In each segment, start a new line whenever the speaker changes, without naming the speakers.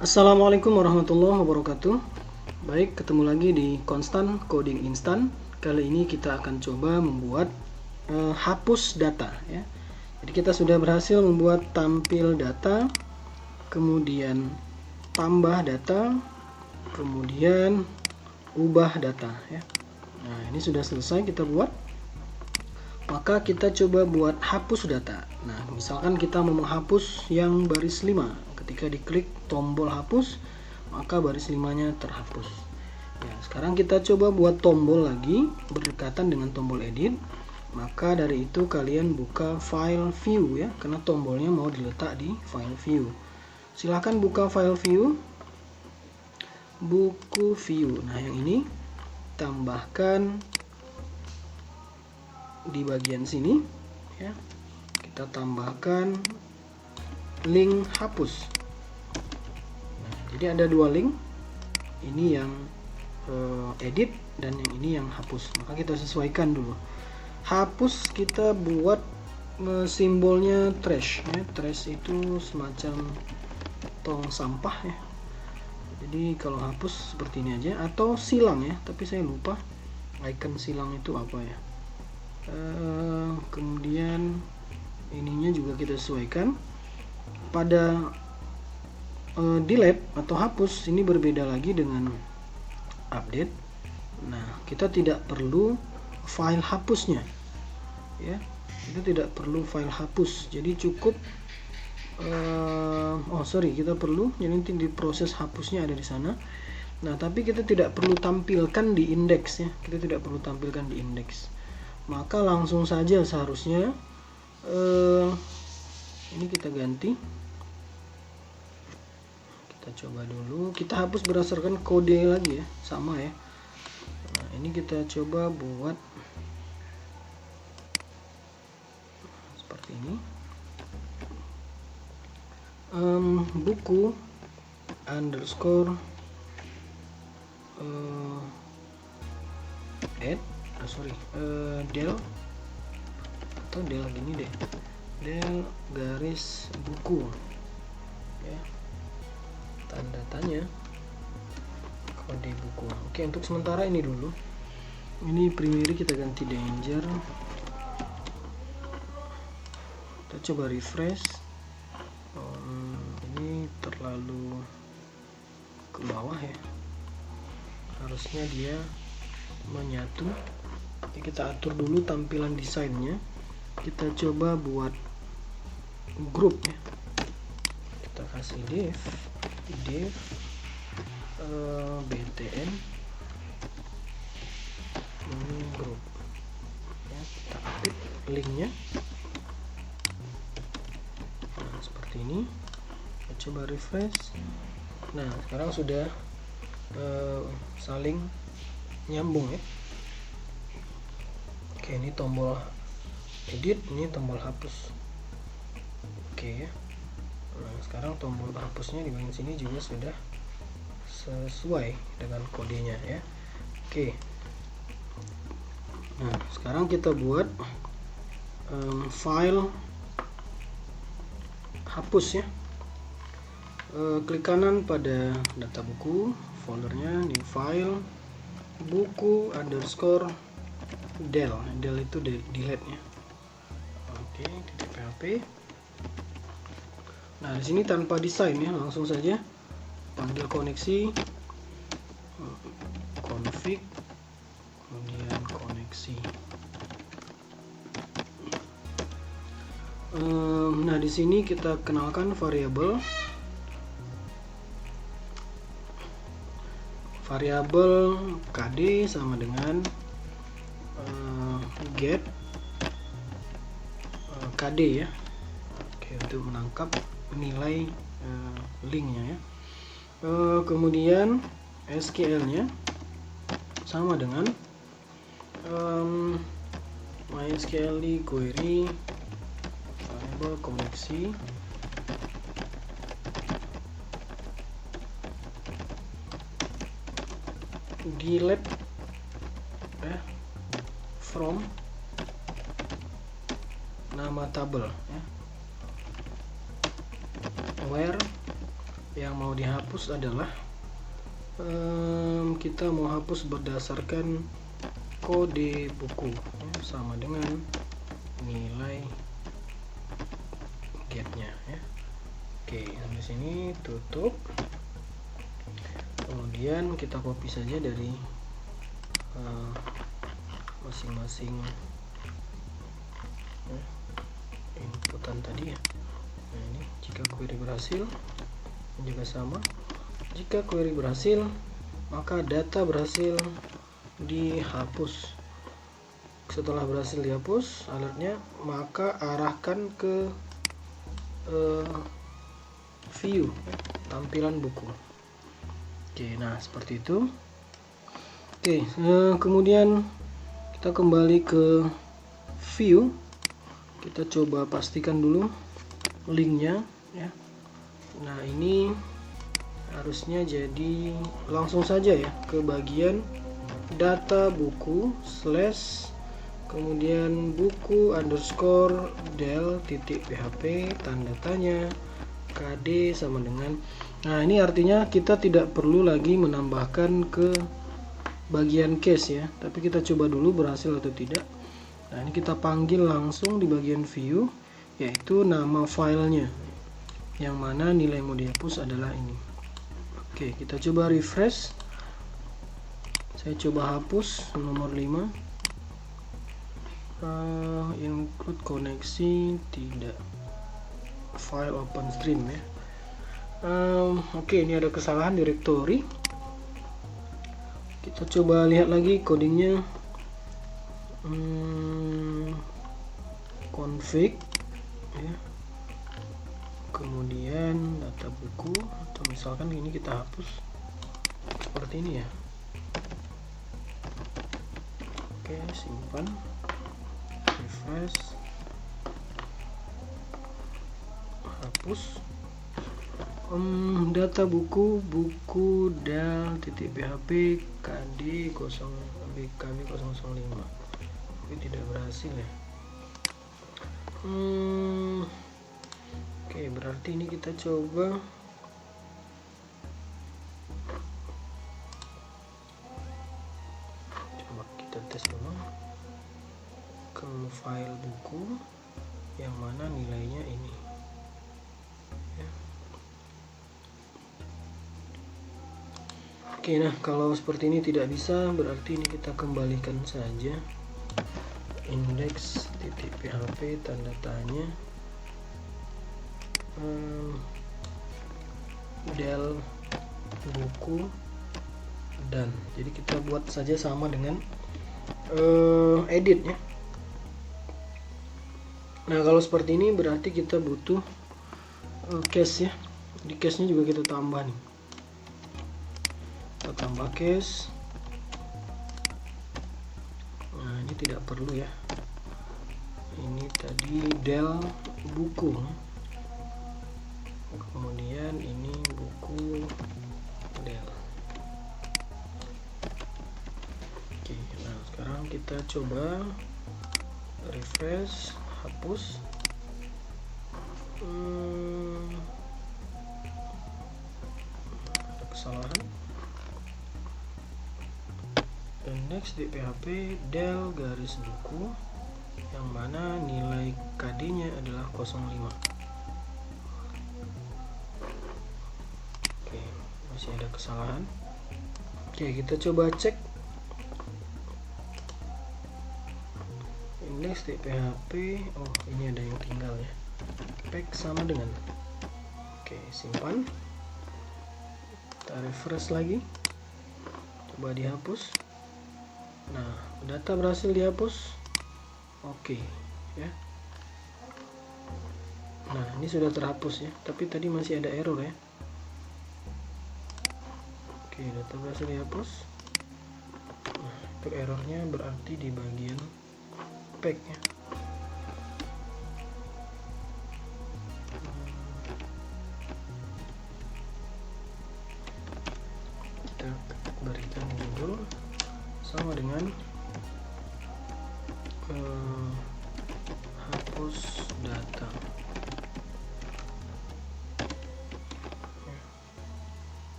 Assalamualaikum warahmatullahi wabarakatuh. Baik, ketemu lagi di Konstan Coding Instan. Kali ini kita akan coba membuat hapus data ya. Jadi kita sudah berhasil membuat tampil data, kemudian tambah data, kemudian ubah data ya. Nah, ini sudah selesai kita buat. Maka kita coba buat hapus data. Nah, misalkan kita mau menghapus yang baris 5. Ketika diklik tombol hapus, maka baris 5-nya terhapus. Ya, sekarang kita coba buat tombol lagi berdekatan dengan tombol edit. Maka dari itu kalian buka file view ya, karena tombolnya mau diletak di file view. Silahkan buka file view, buku view. Nah, yang ini tambahkan di bagian sini ya, kita tambahkan link hapus. Nah, jadi ada dua link, ini yang edit dan yang ini yang hapus. Maka kita sesuaikan dulu. Hapus kita buat simbolnya trash ya. Trash itu semacam tong sampah ya. Jadi kalau hapus seperti ini aja, atau silang ya, tapi saya lupa icon silang itu apa ya. Kemudian ininya juga kita sesuaikan. Pada delete atau hapus ini berbeda lagi dengan update. Nah, kita tidak perlu file hapusnya ya, kita tidak perlu file hapus, jadi cukup kita perlu, jadi nanti di proses hapusnya ada di sana. Nah, tapi kita tidak perlu tampilkan di indeks ya, kita tidak perlu tampilkan di indeks. Maka langsung saja seharusnya ini kita ganti, kita coba dulu, kita hapus berdasarkan kode lagi ya, sama ya. Nah, ini kita coba buat seperti ini, buku underscore del atau del gini deh, del garis buku ya, tanda tanya kode buku. Oke, untuk sementara ini dulu, ini primary kita ganti danger. Kita coba refresh. Ini terlalu ke bawah ya, harusnya dia menyatu. Jadi kita atur dulu tampilan desainnya. Kita coba buat grup ya, kita kasih div btn ini grup ya, kita update linknya. Nah, seperti ini. Kita coba refresh. Nah, sekarang sudah saling nyambung ya. Oke, ini tombol edit, ini tombol hapus. Oke ya. Nah, sekarang tombol hapusnya di bagian sini juga sudah sesuai dengan kodenya ya. Oke. Nah, sekarang kita buat file hapus ya. Klik kanan pada data buku, foldernya new file, buku underscore del itu delete ya. Oke, .php. Nah, di sini tanpa desain ya, langsung saja panggil koneksi, config, kemudian koneksi. Nah, di sini kita kenalkan variabel kd sama dengan get kd ya. Oke, untuk menangkap nilai linknya ya. Kemudian SQL nya sama dengan MySQL query variable koneksi delete from nama tabel ya, where yang mau dihapus adalah kita mau hapus berdasarkan kode buku, ya, sama dengan nilai getnya, ya. Oke, sampai sini tutup. Kemudian kita copy saja dari masing-masing inputan tadi, ya. Nah, ini jika query berhasil juga sama. Jika query berhasil, maka data berhasil dihapus. Setelah berhasil dihapus alertnya, maka arahkan ke view, tampilan buku. Oke, nah seperti itu. Oke, kemudian kita kembali ke view. Kita coba pastikan dulu linknya, ya. Nah, ini harusnya jadi langsung saja, ya, ke bagian data buku / kemudian buku underscore del.php tanda tanya KD sama dengan. Nah, ini artinya kita tidak perlu lagi menambahkan ke bagian case, ya, tapi kita coba dulu berhasil atau tidak. Nah, ini kita panggil langsung di bagian view, yaitu nama filenya, yang mana nilai mau dihapus adalah ini. Oke, kita coba refresh. Saya coba hapus nomor 5. Include koneksi tidak, file open stream, ya. Oke, ini ada kesalahan directory. Kita coba lihat lagi codingnya. Config, ya. Kemudian data buku, atau misalkan ini kita hapus seperti ini, ya. Oke, simpan, refresh, hapus. Data buku del.php kd 005, tapi tidak berhasil, ya. Oke, berarti ini kita coba kita tes dulu ke file buku yang mana nilainya ini, ya. Oke, nah kalau seperti ini tidak bisa, berarti ini kita kembalikan saja index.php tanda tanya del buku dan. Jadi kita buat saja sama dengan editnya. Nah, kalau seperti ini berarti kita butuh case, ya. Di case nya juga kita tambah nih, kita tambah case. Nah, ini tidak perlu, ya. Ini tadi del buku, kemudian ini buku del. Oke, nah sekarang kita coba refresh, hapus. Ada kesalahan. Index.php del garis buku yang mana nilai KD nya adalah 05. Oke, masih ada kesalahan. Oke, kita coba cek index.php. Oh, ini ada yang tinggal, ya. Pack sama dengan. Oke, simpan. Kita refresh lagi, coba dihapus. Nah, data berhasil dihapus. Oke, ya. Nah, ini sudah terhapus, ya, tapi tadi masih ada error, ya. Oke, data berhasil dihapus. Nah, itu errornya berarti di bagian pack, ya. Kita berikan judul sama dengan hapus data.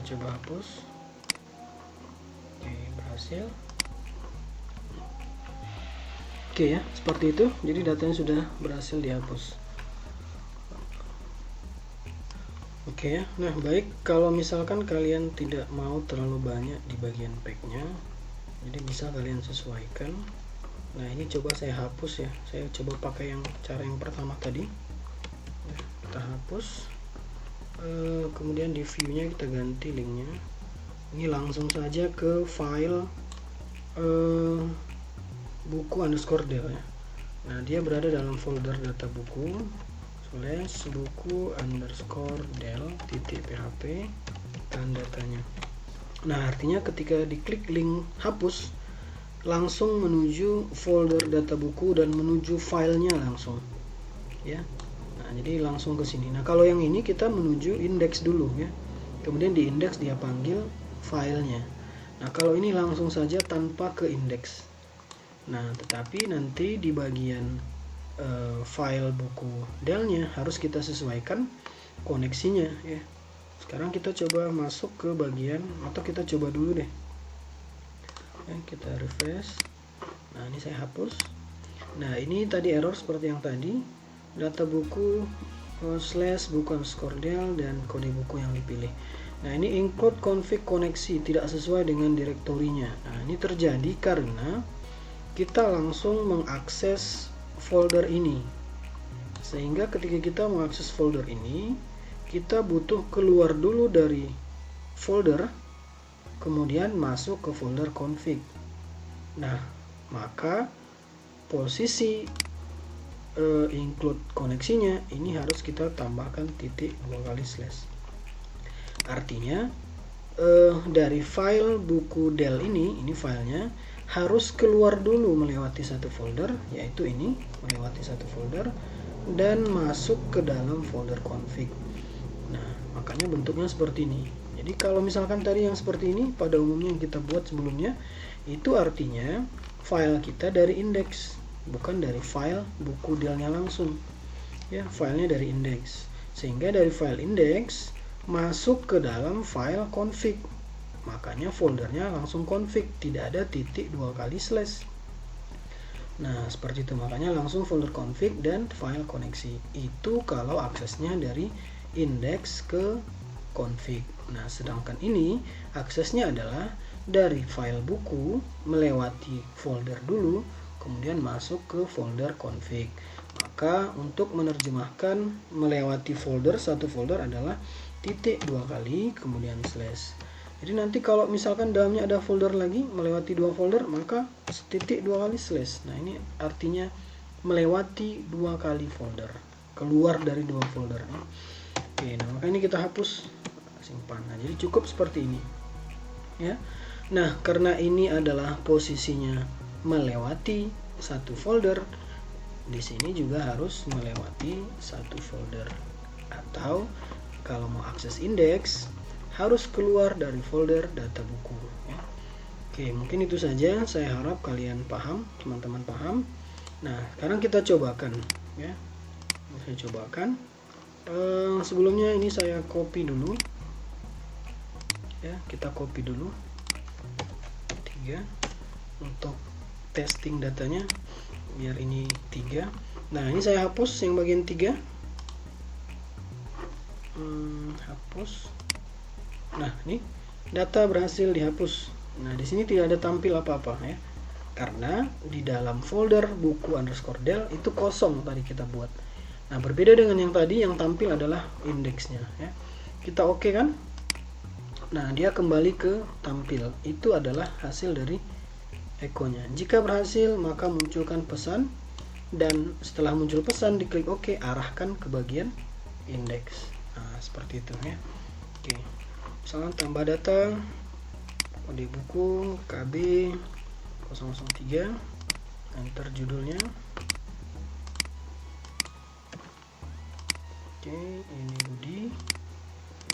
coba hapus. Oke, berhasil. Oke ya, seperti itu. Jadi datanya sudah berhasil dihapus. Oke ya. Nah, baik, kalau misalkan kalian tidak mau terlalu banyak di bagian packnya, jadi bisa kalian sesuaikan. Nah, ini coba saya hapus ya. Saya coba pakai cara yang pertama tadi. Nah, kita hapus. Kemudian di view-nya kita ganti linknya. Ini langsung saja ke file buku _del ya. Nah, dia berada dalam folder data buku /buku _del .php dan datanya. Nah, artinya ketika diklik link hapus, langsung menuju folder data buku dan menuju filenya langsung ya. Nah, jadi langsung ke sini. Nah, kalau yang ini kita menuju indeks dulu ya, kemudian di indeks dia panggil filenya. Nah, kalau ini langsung saja tanpa ke indeks. Nah, tetapi nanti di bagian file buku delnya harus kita sesuaikan koneksinya ya. Sekarang kita coba masuk ke bagian, atau kita coba dulu deh ya, kita refresh. Nah, ini saya hapus. Nah, ini tadi error seperti yang tadi, data buku /buku _del dan kode buku yang dipilih. Nah, ini include config koneksi tidak sesuai dengan direktorinya. Nah, ini terjadi karena kita langsung mengakses folder ini, sehingga ketika kita mengakses folder ini, kita butuh keluar dulu dari folder, kemudian masuk ke folder config. Nah, maka posisi include koneksinya ini harus kita tambahkan titik 2 kali slash. Artinya dari file buku del ini filenya harus keluar dulu melewati satu folder, yaitu ini, melewati satu folder dan masuk ke dalam folder config. Nah, makanya bentuknya seperti ini. Jadi kalau misalkan tadi yang seperti ini pada umumnya yang kita buat sebelumnya, itu artinya file kita dari indeks, bukan dari file buku delnya langsung ya, filenya dari indeks, sehingga dari file indeks masuk ke dalam file config. Makanya foldernya langsung config, tidak ada titik 2 kali slash. Nah, seperti itu, makanya langsung folder config dan file koneksi. Itu kalau aksesnya dari indeks ke config. Nah, sedangkan ini aksesnya adalah dari file buku melewati folder dulu, kemudian masuk ke folder config. Maka untuk menerjemahkan melewati folder, satu folder adalah titik 2 kali kemudian slash. Jadi nanti kalau misalkan dalamnya ada folder lagi melewati 2 folder, maka titik 2 kali slash. Nah, ini artinya melewati 2 kali folder, keluar dari 2 folder ya. Oke, nah maka ini kita hapus, simpan. Nah, jadi cukup seperti ini ya. Nah, karena ini adalah posisinya melewati satu folder, di sini juga harus melewati satu folder, atau kalau mau akses indeks harus keluar dari folder data buku ya. Oke, mungkin itu saja, saya harap kalian paham, teman-teman paham. Nah, sekarang kita cobakan ya. Saya cobakan. Sebelumnya ini saya copy dulu ya, kita copy dulu 3 untuk testing datanya, biar ini 3. Nah, ini saya hapus yang bagian 3. Hapus. Nah, ini data berhasil dihapus. Nah, di sini tidak ada tampil apa-apa ya, karena di dalam folder buku _del itu kosong tadi kita buat. Nah, berbeda dengan yang tadi, yang tampil adalah indeksnya ya. Kita oke kan? Nah, dia kembali ke tampil. Itu adalah hasil dari echonya. Jika berhasil, maka munculkan pesan, dan setelah muncul pesan diklik OK, arahkan ke bagian indeks. Nah, seperti itu ya. Oke. Misalnya tambah data, kode buku KB 003, enter judulnya. Oke, ini Budi,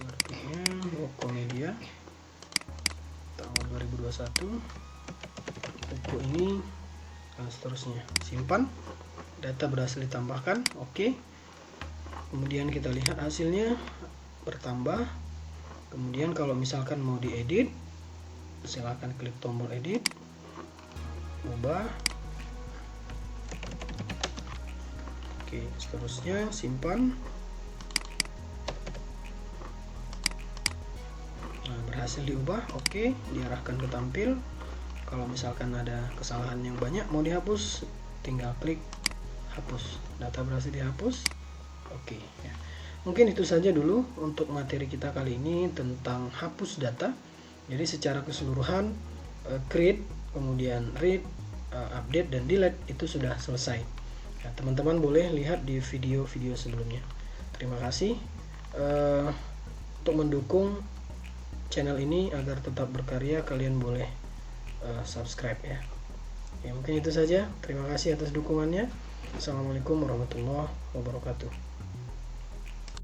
artinya Komedia tahun 2021, buku ini, dan seterusnya. Simpan, data berhasil ditambahkan. Oke, kemudian kita lihat hasilnya bertambah. Kemudian kalau misalkan mau diedit, silahkan klik tombol edit, ubah. Oke, seterusnya simpan. Nah, berhasil diubah. Oke, diarahkan ke tampil. Kalau misalkan ada kesalahan yang banyak mau dihapus, tinggal klik hapus. Data berhasil dihapus. Oke, ya. Mungkin itu saja dulu untuk materi kita kali ini tentang hapus data. Jadi secara keseluruhan create, kemudian read, update dan delete itu sudah selesai. Ya, teman-teman boleh lihat di video-video sebelumnya. Terima kasih untuk mendukung channel ini agar tetap berkarya. Kalian boleh subscribe ya. Ya, mungkin itu saja. Terima kasih atas dukungannya. Assalamualaikum warahmatullahi wabarakatuh.